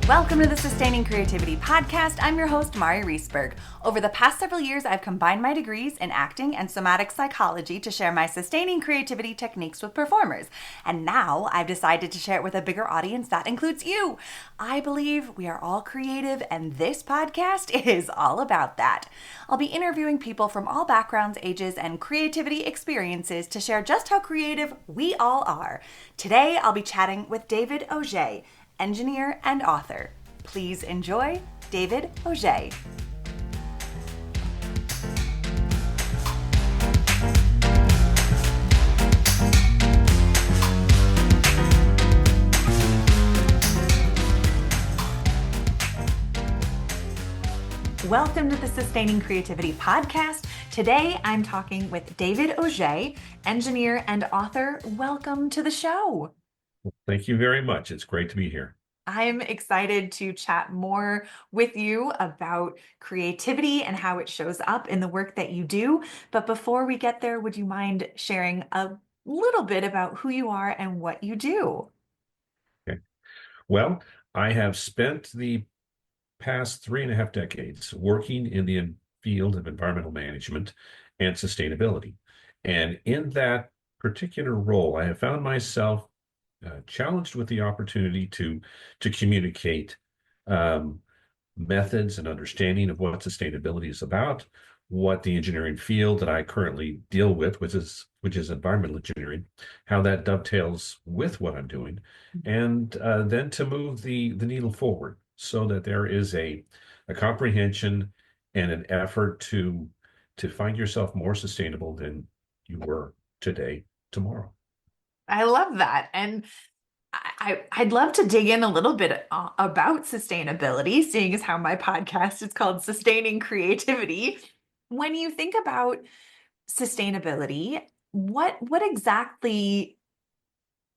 Welcome to the Sustaining Creativity Podcast. I'm your host, Mari Reesberg. Over the past several years, I've combined my degrees in acting and somatic psychology to share my sustaining creativity techniques with performers. And now I've decided to share it with a bigger audience that includes you. I believe we are all creative, and this podcast is all about that. I'll be interviewing people from all backgrounds, ages, and creativity experiences to share just how creative we all are. Today, I'll be chatting with David Auge, engineer and author. Please enjoy David Auge. Welcome to the Sustaining Creativity Podcast. Today, I'm talking with David Auge, engineer and author. Welcome to the show. Thank you very much. It's great to be here. I'm excited to chat more with you about creativity and how it shows up in the work that you do. But before we get there, would you mind sharing a little bit about who you are and what you do? Okay. Well, I have spent the past 3.5 decades working in the field of environmental management and sustainability. And in that particular role, I have found myself challenged with the opportunity to communicate methods and understanding of what sustainability is about, what the engineering field that I currently deal with, which is environmental engineering, how that dovetails with what I'm doing, and then to move the needle forward so that there is a comprehension and an effort to find yourself more sustainable than you were today, tomorrow. I love that. And I'd love to dig in a little bit about sustainability, seeing as how my podcast is called Sustaining Creativity. When you think about sustainability, what exactly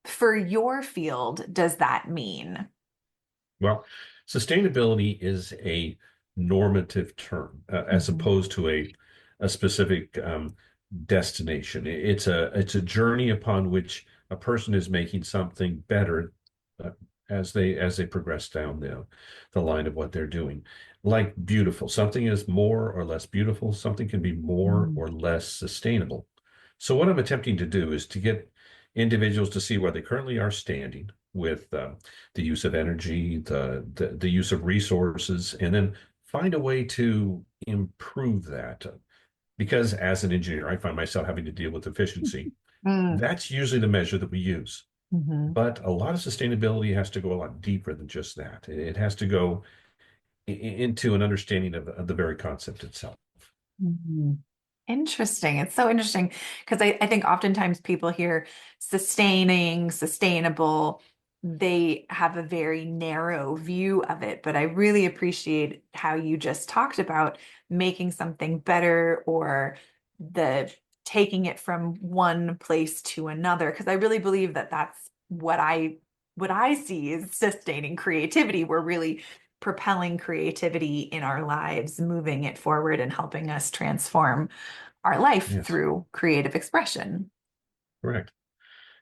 for your field does that mean? Well, sustainability is a normative term as opposed to a specific destination. It's a journey upon which a person is making something better uh, as they progress down the line of what they're doing. Like beautiful, something is more or less beautiful, something can be more Mm. or less sustainable. So what I'm attempting to do is to get individuals to see where they currently are standing with the use of energy, the use of resources, and then find a way to improve that. Because as an engineer, I find myself having to deal with efficiency. Mm. That's usually the measure that we use. Mhm. But a lot of sustainability has to go a lot deeper than just that. It has to go into an understanding of the very concept itself. Mhm. Interesting. It's so interesting because I think oftentimes people hear sustaining, sustainable, they have a very narrow view of it. But I really appreciate how you just talked about making something better or the taking it from one place to another. Because I really believe that that's what I see is sustaining creativity. We're really propelling creativity in our lives, moving it forward and helping us transform our life Yes, through creative expression. correct.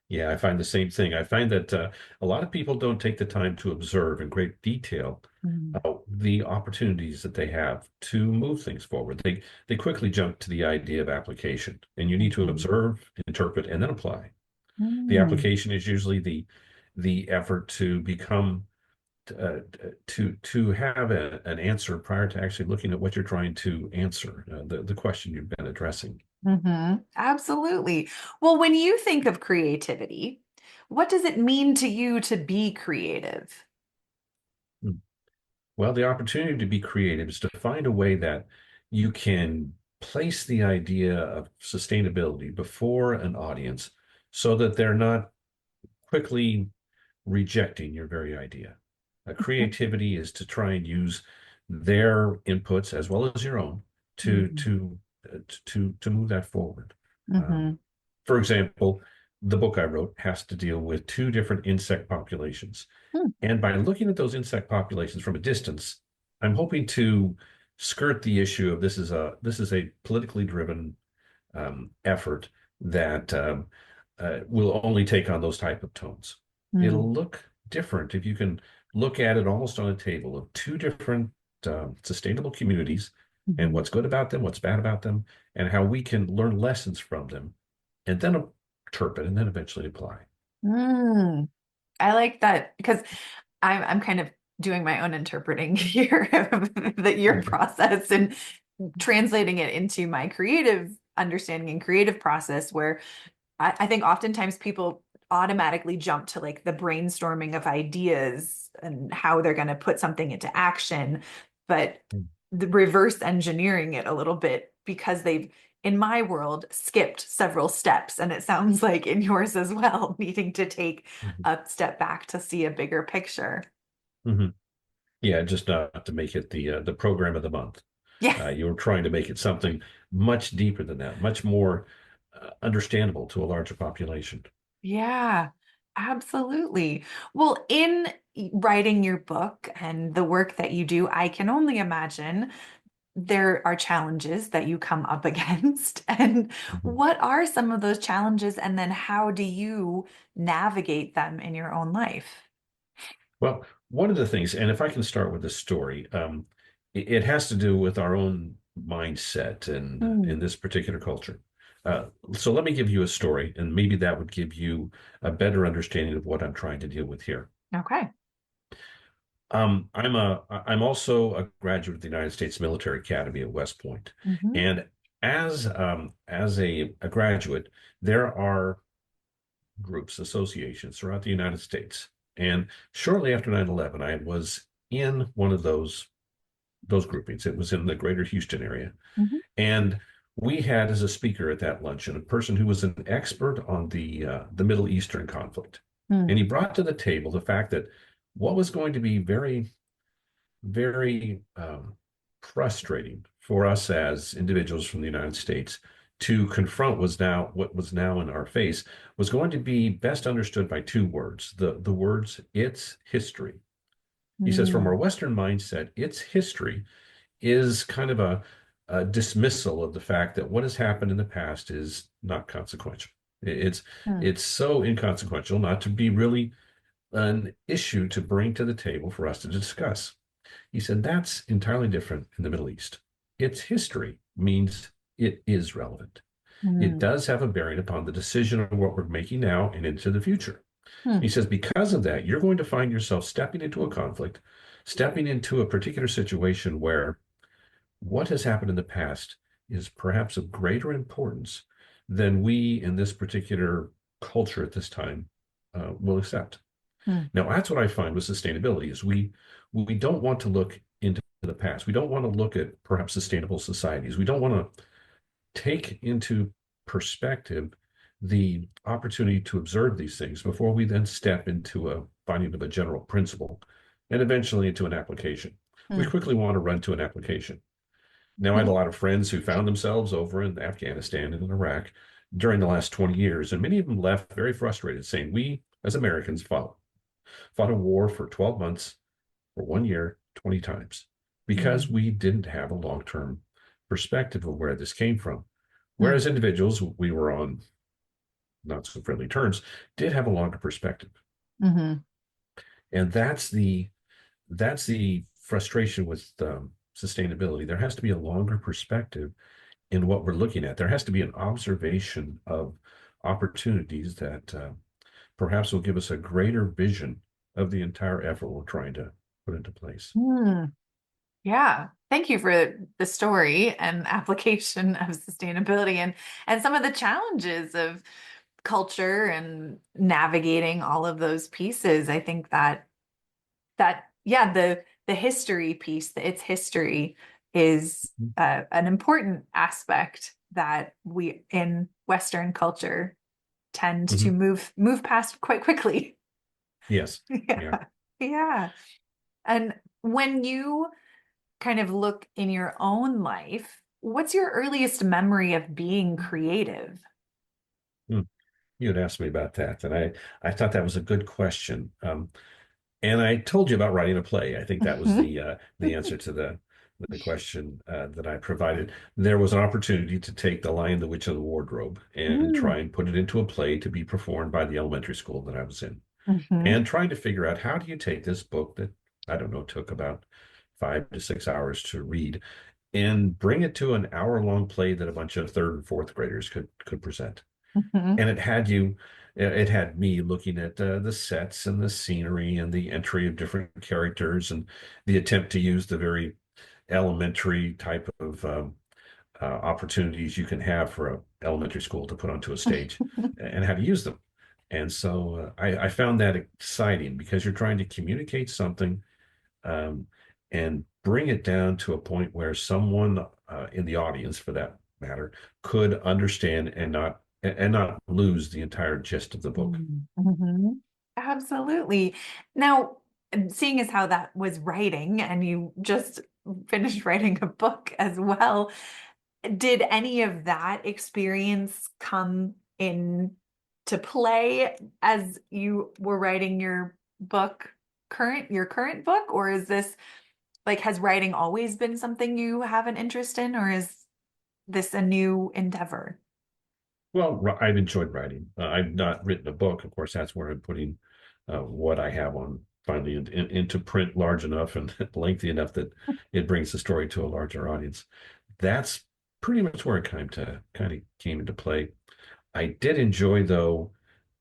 Yeah, I find the same thing. I find that a lot of people don't take the time to observe in great detail Mm. the opportunities that they have to move things forward. They quickly jump to the idea of application, and you need to Mhm. observe, interpret, and then apply. The Mm. application is usually the effort to become to have an answer prior to actually looking at what you're trying to answer, the question you've been addressing. Mhm. Absolutely. Well, when you think of creativity, what does it mean to you to be creative? Hmm. Well, the opportunity to be creative is to find a way that you can place the idea of sustainability before an audience so that they're not quickly rejecting your very idea. Creativity is to try and use their inputs as well as your own to Mhm. to to move that forward. Mhm. For example, the book I wrote has to deal with two different insect populations. Mm. And by looking at those insect populations from a distance, I'm hoping to skirt the issue of this is a politically driven effort that will only take on those type of tones. Mm. It'll look different if you can look at it almost on a table of two different sustainable communities and what's good about them, what's bad about them, and how we can learn lessons from them, and then interpret and then eventually apply. Mm, I like that because I'm kind of doing my own interpreting here of your Okay. process and translating it into my creative understanding and creative process where I think oftentimes people automatically jump to like the brainstorming of ideas and how they're going to put something into action, but the reverse engineering it a little bit because they've, in my world, skipped several steps. And it sounds like in yours as well, needing to take Mhm. a step back to see a bigger picture. Mhm. Yeah, just not to make it the program of the month. Yeah. You were trying to make it something much deeper than that, much more understandable to a larger population. Yeah, absolutely. Well, in writing your book and the work that you do, I can only imagine there are challenges that you come up against. And Mhm. what are some of those challenges? And then how do you navigate them in your own life? Well, one of the things, and if I can start with the story, it has to do with our own mindset and in Mm, this particular culture. So let me give you a story, and maybe that would give you a better understanding of what I'm trying to deal with here. okay. I'm also a graduate of the United States Military Academy at West Point, Hmm. and as a graduate, there are groups, associations throughout the United States. And shortly after 9/11, I was in one of those groupings. It was in the greater Houston area. Hmm. And we had as a speaker at that luncheon a person who was an expert on the Middle Eastern conflict. And Mm, he brought to the table the fact that what was going to be very, very frustrating for us as individuals from the United States to confront was now what was now in our face was going to be best understood by two words. The words "it's history." He says, from our mm, Western mindset, "it's history" is kind of a dismissal of the fact that what has happened in the past is not consequential. It's mm, it's so inconsequential not to be really an issue to bring to the table for us to discuss. He said that's entirely different in the Middle East. Its history means it is relevant. It mm, does have a bearing upon the decision of what we're making now and into the future. He mm, says, because of that, you're going to find yourself stepping into a conflict, stepping into a particular situation where what has happened in the past is perhaps of greater importance than we in this particular culture at this time will accept. mm, Now, that's what I find with sustainability is we don't want to look into the past. We don't want to look at perhaps sustainable societies. We don't want to take into perspective the opportunity to observe these things before we then step into a finding of a general principle and eventually into an application. We mm, quickly want to run to an application. Now, I had a mm, lot of friends who found themselves over in Afghanistan and in Iraq during the last 20 years, and many of them left very frustrated, saying, we as Americans fought a war for 12 months, for 1 year, 20 times, because mm, we didn't have a long-term perspective of where this came from. mm, Whereas individuals we were on not so friendly terms did have a longer perspective. mhm, And that's the frustration with sustainability. There has to be a longer perspective in what we're looking at. There has to be an observation of opportunities that perhaps will give us a greater vision of the entire effort we're trying to put into place. mm. Yeah. Thank you for the story and application of sustainability and some of the challenges of culture and navigating all of those pieces. I think that yeah, the history piece, its history is an important aspect that we in Western culture tend to Mhm. move past quite quickly. Yes. Yeah. Yeah. Yeah. And when you kind of look in your own life, what's your earliest memory of being creative? Hmm. You had asked me about that, and I thought that was a good question. And I told you about writing a play. I think that was Mhm. the answer to the question that I provided. There was an opportunity to take The Lion, the Witch, and the Wardrobe and Mm, try and put it into a play to be performed by the elementary school that I was in. Hmm. and trying to figure out how do you take this book that, I don't know, took about 5 to 6 hours to read and bring it to an hour-long play that a bunch of third and fourth graders could present. Hmm. And it had me looking at the sets and the scenery and the entry of different characters and the attempt to use the very elementary type of opportunities you can have for a elementary school to put onto a stage and how to use them. And so I found that exciting because you're trying to communicate something um, and bring it down to a point where someone in the audience, for that matter, could understand and not lose the entire gist of the book. Hmm. Absolutely. Now, seeing as how that was writing and you just finished writing a book as well, did any of that experience come in to play as you were writing your current book, or is this like, has writing always been something you have an interest in, or is this a new endeavor? Well, I've enjoyed writing. I've not written a book. Of course, that's where I'm putting what I have on finally into print large enough and lengthy enough that it brings the story to a larger audience. That's pretty much where it kind of came into play. I did enjoy, though,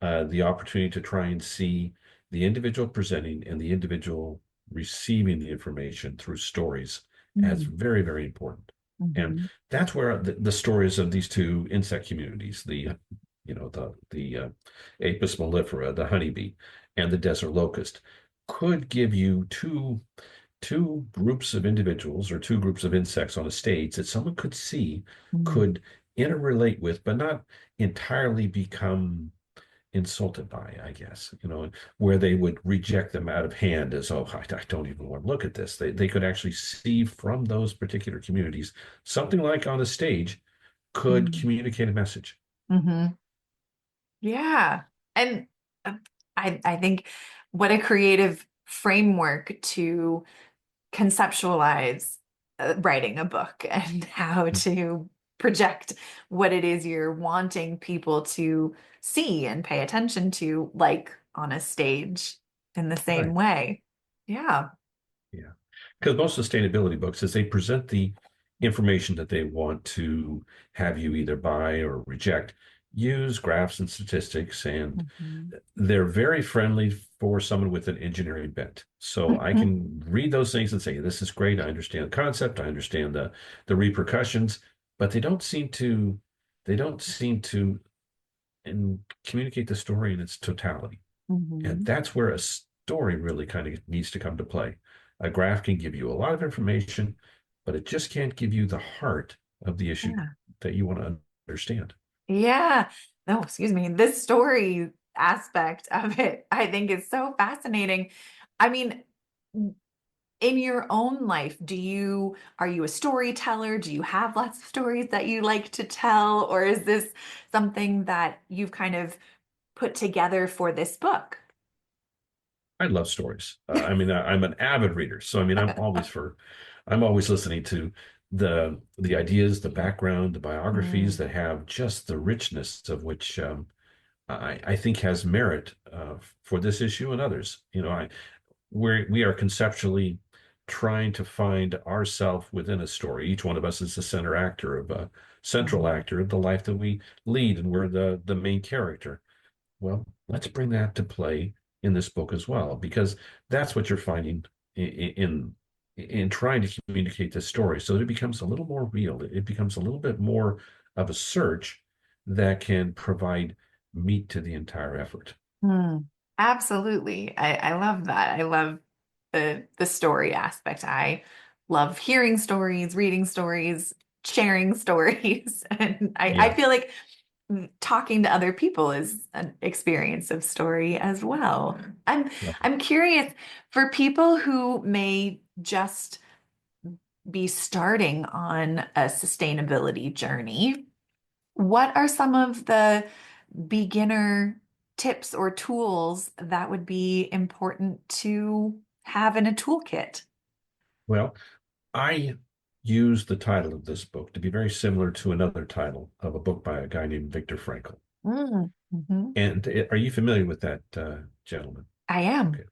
the opportunity to try and see the individual presenting and the individual receiving the information through stories as very, very important. And Mm-hmm. that's where the stories of these two insect communities, the Apis mellifera, the honeybee, and the desert locust, could give you two groups of individuals or two groups of insects on a stage that someone could see, could interrelate with, but not entirely become insulted by, I guess, where they would reject them out of hand as, oh, I don't even want to look at this. They could actually see from those particular communities something like on a stage could communicate a message. Mm-hmm. Yeah. And uh, I think what a creative framework to conceptualize writing a book and how to project what it is you're wanting people to see and pay attention to, like on a stage in the same Right. way. Yeah. Yeah. Because most sustainability books, as they present the information that they want to have you either buy or reject, use graphs and statistics, and Mhm. they're very friendly for someone with an engineering bent. So I can read those things and say, this is great. I understand the concept. I understand the repercussions, but they don't seem to communicate the story in its totality. And Mhm. that's where a story really kind of needs to come to play. A graph can give you a lot of information, but it just can't give you the heart of the issue Yeah. that you want to understand. Yeah. No, excuse me. This story aspect of it, I think is so fascinating. I mean, in your own life, are you a storyteller? Do you have lots of stories that you like to tell? Or is this something that you've kind of put together for this book? I love stories. I mean, I'm an avid reader, so I mean, I'm always listening to the ideas, the background, the biographies Mm, that have just the richness of which I think has merit for this issue and others. We are conceptually trying to find ourself within a story. Each one of us is the center actor of a central mm, actor of the life that we lead, and we're the main character. Well, let's bring that to play in this book as well, because that's what you're finding in trying to communicate this story, so that it becomes a little more real. It becomes a little bit more of a search that can provide meat to the entire effort. mm. Absolutely. I love that. I love the story aspect. I love hearing stories, reading stories, sharing stories. And I Yeah. feel like talking to other people is an experience of story as well. I'm curious for people who may just be starting on a sustainability journey, what are some of the beginner tips or tools that would be important to have in a toolkit? Well, I use the title of this book to be very similar to another title of a book by a guy named Viktor Frankl. Mm. Hmm. And are you familiar with that gentleman? I am. Okay.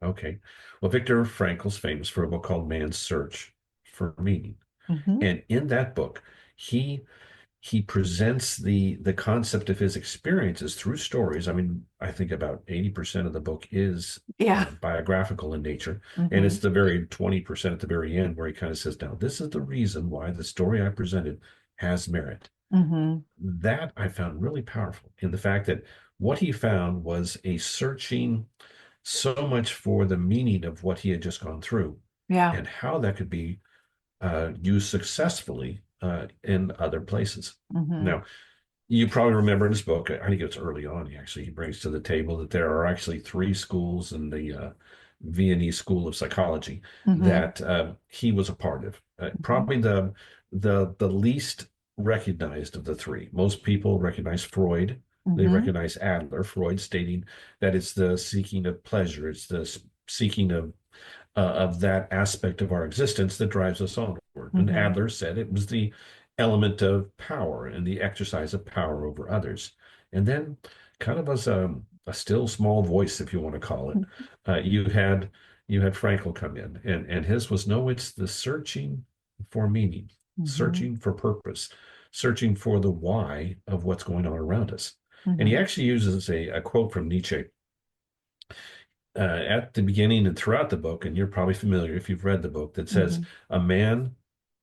Okay. Well, Viktor Frankl's famous for a book called Man's Search for Meaning. Hmm. And in that book, he he presents the concept of his experiences through stories. I mean, I think about 80% of the book is Yeah. biographical in nature, and Hmm. it's the very 20% at the very end where he kind of says, "Now, this is the reason why the story I presented has merit." Hmm. That I found really powerful in the fact that what he found was a searching so much for the meaning of what he had just gone through Yeah. and how that could be used successfully in other places. Hmm. Now, you probably remember in his book, I think it's early on, he brings to the table that there are actually three schools in the Viennese School of Psychology Hmm. that he was a part of. Hmm. Probably the least recognized of the three. Most people recognize Freud. They Hmm. recognize Adler, Freud stating that it's the seeking of pleasure, it's the seeking of that aspect of our existence that drives us onward. And Hmm. Adler said it was the element of power and the exercise of power over others. And then, kind of as a still small voice, if you want to call it, you had Frankl come in, and his was no, it's the searching for meaning, Hmm. searching for purpose, searching for the why of what's going on around us. And he Hmm. actually uses a quote from Nietzsche at the beginning and throughout the book, and you're probably familiar if you've read the book, that says, Hmm. a man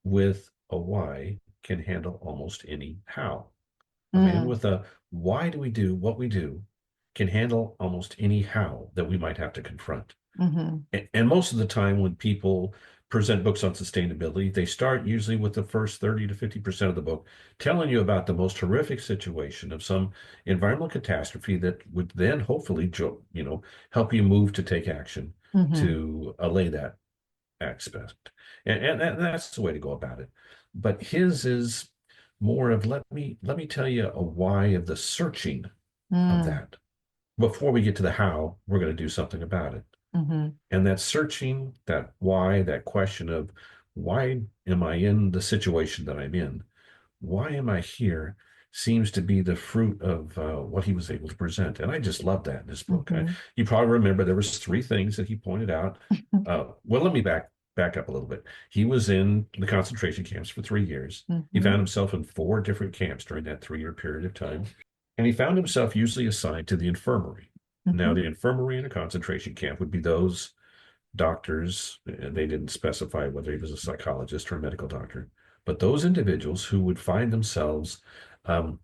with a why can handle almost any how. A man Mm. with a why do we do what we do can handle almost any how that we might have to confront. Hmm. And most of the time, when people present books on sustainability, they start usually with the first 30 to 50% of the book, telling you about the most horrific situation of some environmental catastrophe that would then hopefully, help you move to take action Hmm. to allay that aspect. And that's the way to go about it. But his is more of let me tell you a why of the searching of Mm. that. Before we get to the how, we're going to do something about it. Hmm. And that searching, that why, that question of why am I in the situation that I'm in? Why am I here? Seems to be the fruit of what he was able to present. And I just love that in his book. Hmm. You probably remember there was three things that he pointed out. Well, let me back up a little bit. He was in the concentration camps for 3 years. He Hmm. found himself in four different camps during that 3 year period of time. And he found himself usually assigned to the infirmary. Now, Hmm. the infirmary in a concentration camp would be those doctors, and they didn't specify whether he was a psychologist or a medical doctor, but those individuals who would find themselves um,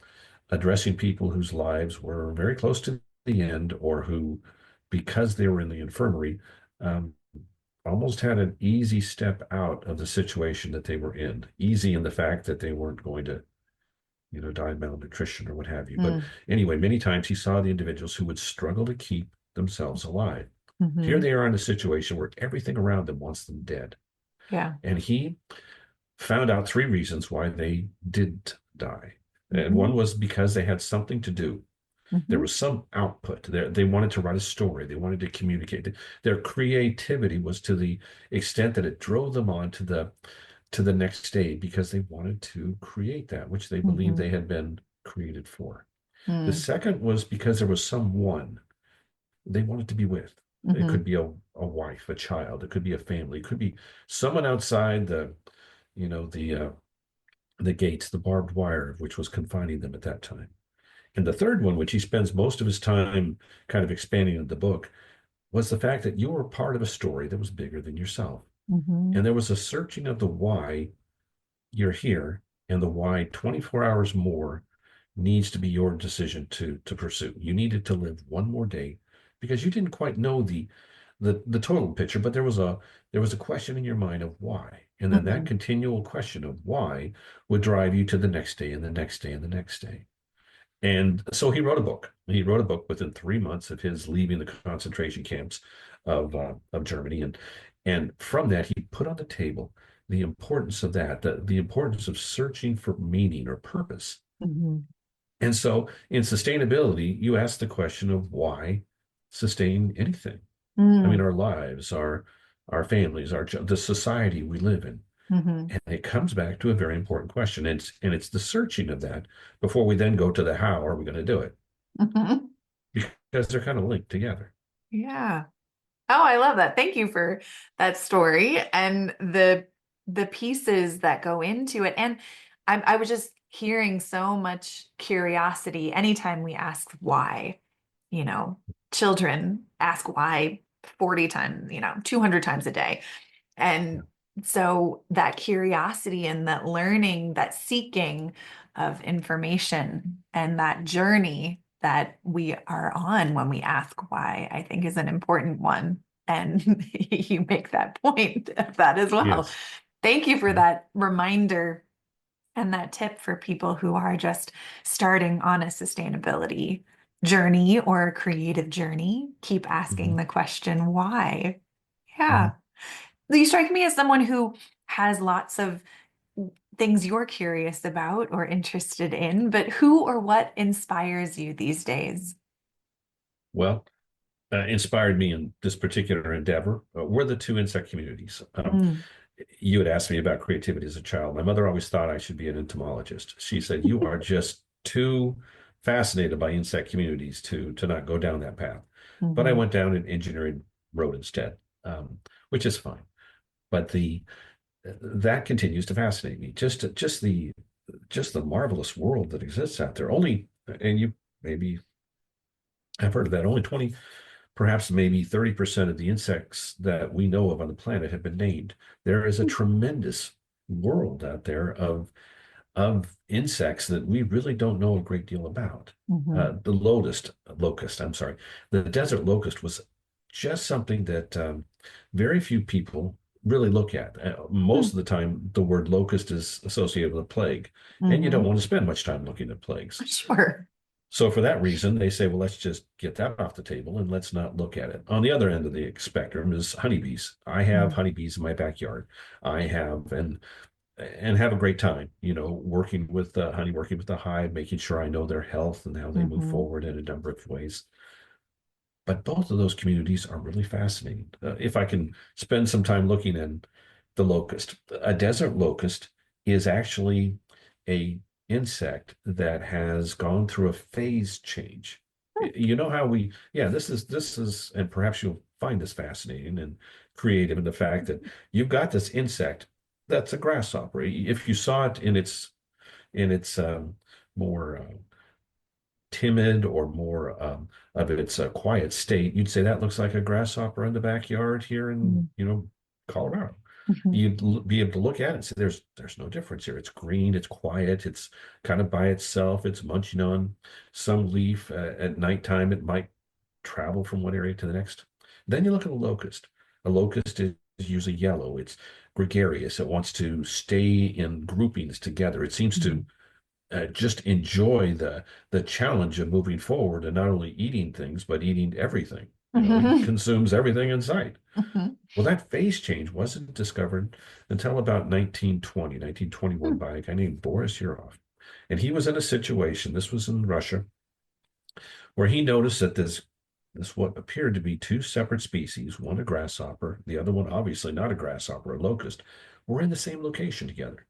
addressing people whose lives were very close to the end, or who, because they were in the infirmary, um, almost had an easy step out of the situation that they were in. Easy in the fact that they weren't going to, die of malnutrition or what have you. But Mm. anyway, many times he saw the individuals who would struggle to keep themselves alive. Here Hmm. they are in a situation where everything around them wants them dead. Yeah. And he found out three reasons why they didn't die. And Hmm. one was because they had something to do. There Hmm. was some output. They wanted to write a story. They wanted to communicate. Their creativity was to the extent that it drove them on to the next day because they wanted to create that which they believed Hmm. they had been created for. The Mm. second was because there was someone they wanted to be with. It Hmm. could be a wife, a child, it could be a family, it could be someone outside you know, the uh, the gates, the barbed wire, which was confining them at that time. And the third one, which he spends most of his time kind of expanding in the book, was the fact that you were part of a story that was bigger than yourself. Hmm. And there was a searching of the why you're here, and the why 24 hours more needs to be your decision to pursue. You needed to live one more day because you didn't quite know the total picture, but there was a question in your mind of why. And then that Hmm. continual question of why would drive you to the next day and the next day and the next day. And so he wrote a book. He wrote a book within 3 months of his leaving the concentration camps of Germany, and from that he put on the table the importance of that, the importance of searching for meaning or purpose. Hmm. And so in sustainability, you ask the question of why sustain anything. I mean, Mm. our lives, our families, the society we live in. Hmm. And it comes back to a very important question. And it's the searching of that before we then go to the how are we going to do it? Hmm. Because they're kind of linked together. Yeah. Oh, I love that. Thank you for that story and the pieces that go into it. And I was just hearing so much curiosity anytime we ask why, you know, children ask why 40 times, 200 times a day. Yeah. And so that curiosity and that learning, that seeking of information and that journey that we are on when we ask why, I think is an important one. And you make that point of that as well. Yes. Thank you for Yeah. that reminder and that tip for people who are just starting on a sustainability journey or a creative journey. Keep asking Mhm. the question, why? Mhm. Yeah. You strike me as someone who has lots of things you're curious about or interested in, but who or what inspires you these days? Well, inspired me in this particular endeavor were the two insect communities. Mm. You had asked me about creativity as a child. My mother always thought I should be an entomologist. She said, "You are just too fascinated by insect communities to not go down that path." But I Mhm. went down an engineering road instead, which is fine. But the that continues to fascinate me. Just the marvelous world that exists out there. Only, and you maybe have heard of that. Only 20, perhaps maybe 30% of the insects that we know of on the planet have been named. There is a tremendous world out there of insects that we really don't know a great deal about. Mhm. The locust, I'm sorry, the desert locust was just something that very few people really look at. Most of the time, the word locust is associated with a plague, and you don't Mhm. want to spend much time looking at plagues. Sure. So for that reason, they say, well, let's just get that off the table and let's not look at it. On the other end of the spectrum is honeybees. I have Mm. honeybees in my backyard. I have and have a great time, working with the honey, working with the hive, making sure I know their health and how they move Mhm. forward in a number of ways. But both of those communities are really fascinating. If I can spend some time looking at the locust, a desert locust is actually a insect that has gone through a phase change. You know how yeah, this is, and perhaps you'll find this fascinating and creative in the fact that you've got this insect that's a grasshopper. If you saw it in its more timid or more of its quiet state, you'd say that looks like a grasshopper in the backyard here in, Mhm. Colorado. Mhm. Be able to look at it and say, there's no difference here. It's green, it's quiet, it's kind of by itself, it's munching on some leaf. At nighttime, it might travel from one area to the next. Then you look at a locust. A locust is usually yellow. It's gregarious. It wants to stay in groupings together. It seems to Mhm. just enjoy the challenge of moving forward and not only eating things, but eating everything. It Mhm. consumes everything in sight. Mhm. Well, that phase change wasn't discovered until about 1921 Mhm. by a guy named Boris Yurov. And he was in a situation, this was in Russia, where he noticed that this what appeared to be two separate species, one a grasshopper, the other one obviously not a grasshopper, a locust, were in the same location together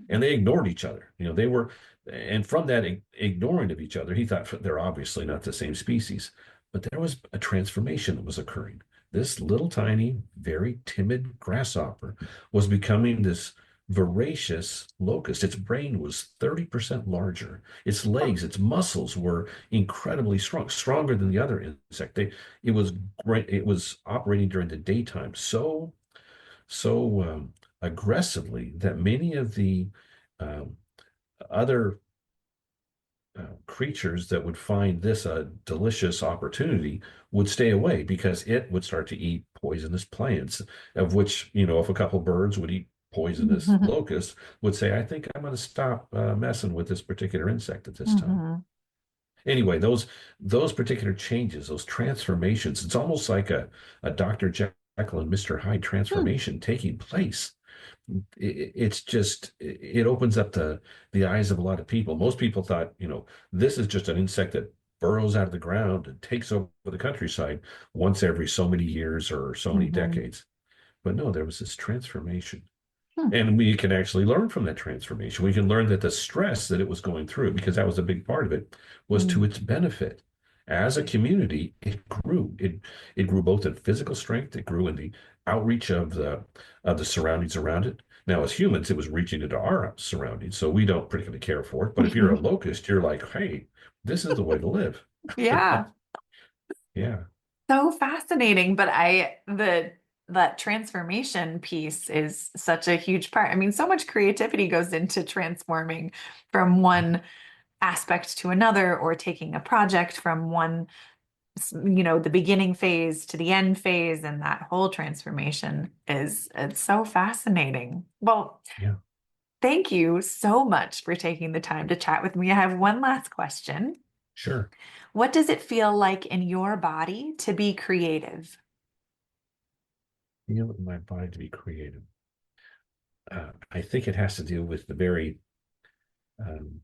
and they ignored each other. And from that ignoring of each other, he thought they're obviously not the same species. But there was a transformation that was occurring. This little tiny, very timid grasshopper was becoming this voracious locust. Its brain was 30% larger. Its legs, its muscles were incredibly strong, stronger than the other insect. It was great. It was operating during the daytime so aggressively that many of the um, other creatures that would find this a delicious opportunity would stay away because it would start to eat poisonous plants, of which, if a couple birds would eat poisonous Mhm. locusts, would say, I think I'm going to stop messing with this particular insect at this time. Mhm. Anyway, those particular changes, those transformations, it's almost like a Dr. Jekyll and Mr. Hyde Mhm. transformation taking place. It's just it opens up the eyes of a lot of people. Most people thought, this is just an insect that burrows out of the ground and takes over the countryside once every so many years or so many Mhm. decades. But no, there was this transformation. Hmm. And we can actually learn from that transformation. We can learn that the stress that it was going through, because that was a big part of it, was Mm. to its benefit. As a community, it grew. It grew both in physical strength, it grew in the outreach of the surroundings around it. Now, as humans, it was reaching into our surroundings, so we don't particularly care for it. But if you're a locust, you're like, hey, this is the way to live. Yeah. Yeah, So fascinating. But that transformation piece is such a huge part. I mean, so much creativity goes into transforming from one aspect to another, or taking a project from one, the beginning phase to the end phase, and that whole transformation it's so fascinating. Well, yeah, thank you so much for taking the time to chat with me. I have one last question. sure. What does it feel like in your body to be creative? Feel in my body to be creative. I think it has to do with the very um,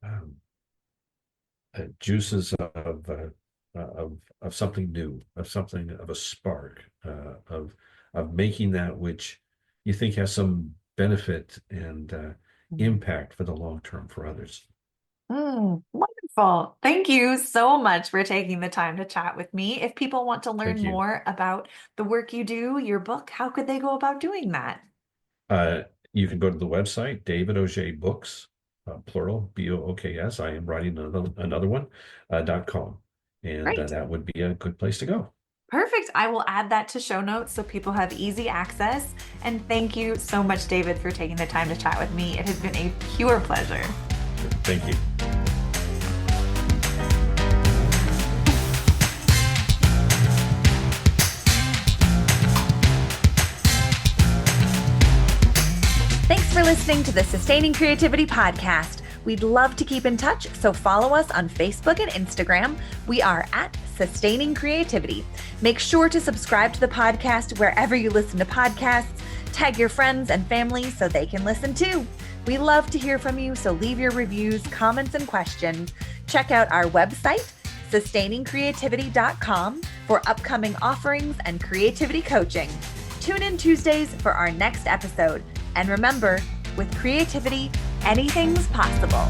um, juices of something new, of something of a spark, of making that which you think has some benefit and impact for the long term for others. Wonderful. Thank you so much for taking the time to chat with me. If people want to learn Thank you. more about the work you do, your book, how could they go about doing that? Uh, you can go to the website, David Auge Books, plural, Books. I am writing another one, .com. And Great. that would be a good place to go. Perfect. I will add that to show notes so people have easy access. And thank you so much, David, for taking the time to chat with me. It has been a pure pleasure. Thank you. Thanks for listening to the Sustaining Creativity Podcast. We'd love to keep in touch, so follow us on Facebook and Instagram. We are at Sustaining Creativity. Make sure to subscribe to the podcast wherever you listen to podcasts. Tag your friends and family so they can listen too. We love to hear from you, so leave your reviews, comments, and questions. Check out our website, sustainingcreativity.com, for upcoming offerings and creativity coaching. Tune in Tuesdays for our next episode. And remember, with creativity, anything's possible.